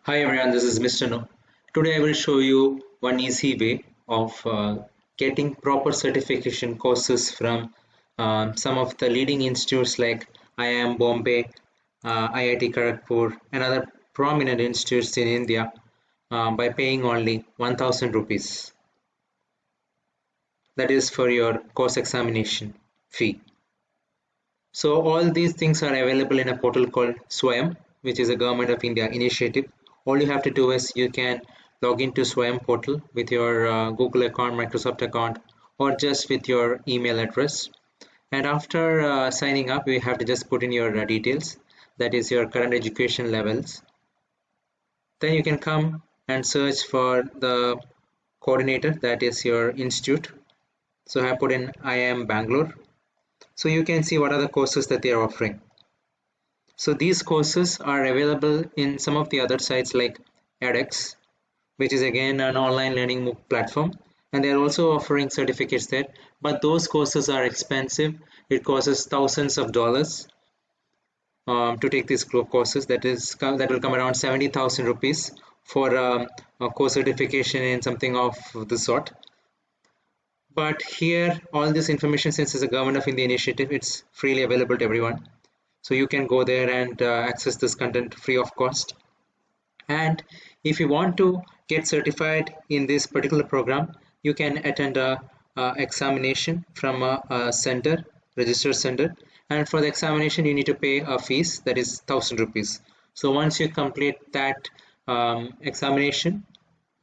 Hi everyone, this is Mr. No. Today I will show you one easy way of getting proper certification courses from some of the leading institutes like IIM Bombay, IIT Kharagpur and other prominent institutes in India by paying only 1000 rupees. That is for your course examination fee. So all these things are available in a portal called Swayam, which is a Government of India initiative. All you have to do is you can log into Swayam portal with your Google account, Microsoft account, or just with your email address. And after signing up, you have to just put in your details, that is your current education levels. Then you can come and search for the coordinator, that is your institute. So I have put in IIM Bangalore. So you can see what are the courses that they are offering. So these courses are available in some of the other sites like edX, which is again an online learning platform, and they're also offering certificates there, but those courses are expensive. It costs thousands of dollars to take these courses. That will come around 70,000 rupees for a course certification in something of the sort. But here all this information, since it's a Government of India initiative, it's freely available to everyone. So you can go there and access this content free of cost. And if you want to get certified in this particular program, you can attend a examination from a center, registered center. And for the examination, you need to pay a fees, that is 1000 rupees. So once you complete that examination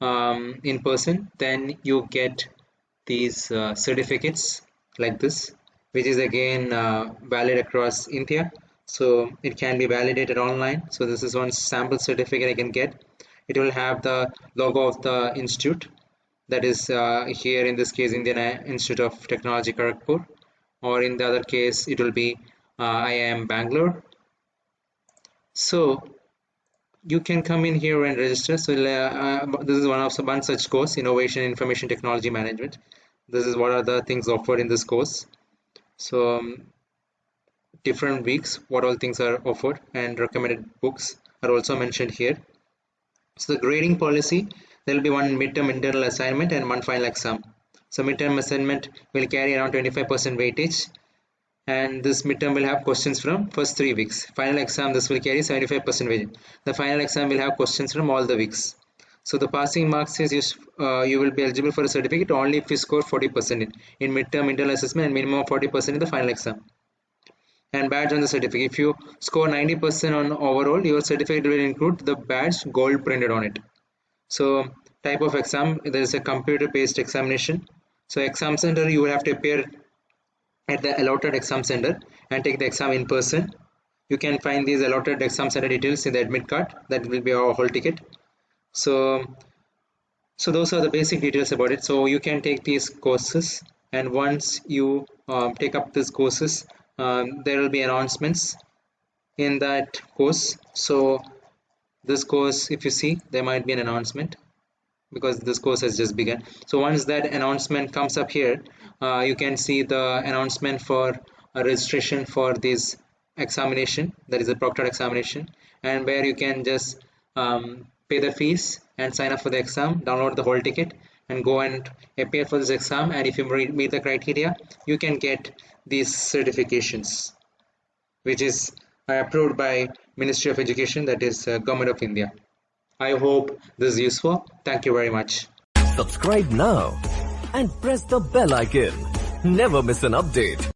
in person, then you get these certificates like this, which is again valid across India. So it can be validated online. So this is one sample certificate I can get. It will have the logo of the institute, that is here in this case Indian Institute of Technology Kharagpur, or in the other case it will be IIM Bangalore. So you can come in here and register. So this is one such course, Innovation Information Technology Management. This is what are the things offered in this course. So different weeks, what all things are offered, and recommended books are also mentioned here. So the grading policy, there will be one midterm internal assignment and one final exam. So midterm assignment will carry around 25% weightage, and this midterm will have questions from first 3 weeks. Final exam, this will carry 75% weightage. The final exam will have questions from all the weeks. So the passing marks is you will be eligible for a certificate only if you score 40% in midterm internal assessment and minimum of 40% in the final exam. And badge on the certificate, if you score 90% on overall, your certificate will include the badge gold printed on it. So type of exam, there is a computer based examination. So exam center, you will have to appear at the allotted exam center and take the exam in person. You can find these allotted exam center details in the admit card, that will be our whole ticket. So those are the basic details about it. So you can take these courses, and once you take up these courses, there will be announcements in that course. So this course, if you see, there might be an announcement because this course has just begun. So once that announcement comes up here, you can see the announcement for a registration for this examination, that is a proctored examination, and where you can just pay the fees and sign up for the exam, download the whole ticket and go and appear for this exam. And if you meet the criteria, you can get these certifications, which is approved by Ministry of Education, that is Government of India. I hope this is useful. Thank you very much. Subscribe now and press the bell icon. Never miss an update.